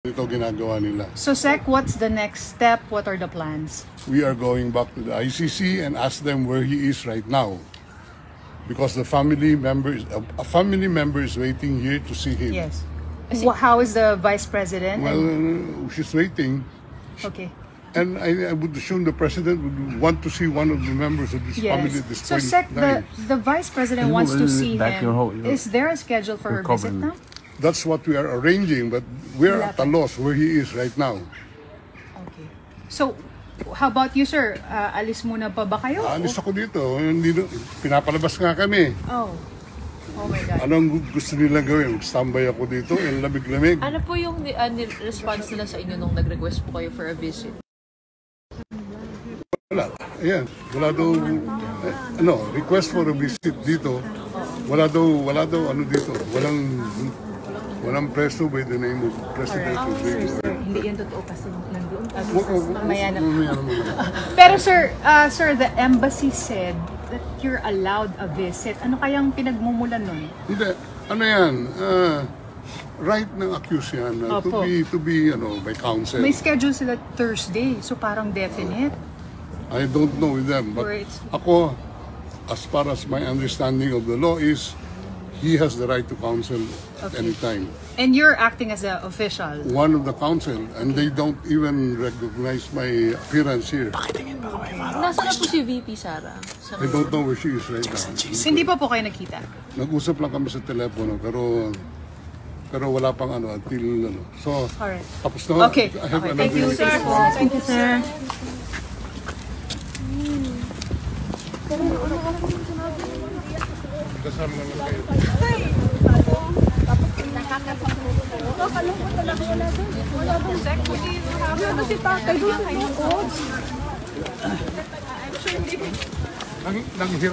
Ito ginagawa nila. So Sec, what's the next step? What are the plans? We are going back to the ICC and ask them where he is right now. Because the family member is waiting here to see him. Yes. How is the Vice President? Well, she's waiting. Okay. And I would assume the President would want to see one of the members of this family at this So point Sec, in time. the Vice President wants to see him. Is there a schedule for her visit now? That's what we are arranging, but we're at a loss where he is right now. Okay. So, how about you, sir? Alis muna pa ba kayo? Alis ako dito. Hindi, pinapalabas nga kami. Oh. Oh my God. Anong gusto nila gawin? Standby ako dito, yung lamig-lamig. Ano po yung response nila sa inyo nung nag-request po kayo for a visit? Wala. Ayan. Wala daw, request for a visit dito. Wala daw, ano dito. Walang preso by the name of President Rodrigo. Hindi yan totoo kasi nandoon Mamaya na. Pero sir, the embassy said that you're allowed a visit. Ano kayang pinagmumulan nun? Hindi. Ano yan? Right ng accused yan. To be, by counsel. May schedule sila Thursday, so parang definite. I don't know with them. But ako, as far as my understanding of the law is, he has the right to counsel at any time. And you're acting as an official? One of the counsel, and they don't even recognize my appearance here. Nasaan na po si VP Sara? I don't know where she is right now. Hindi pa po kayo nakita? Nag-usap lang kami sa telepono, pero wala pang until So, alright. Tapos na. Okay. Thank you, sir. Thank you, sir. Kasama naman kayo. Nakakalungkot talaga wala doon. Wala doon. Ano si tatay doon? Nanghihirap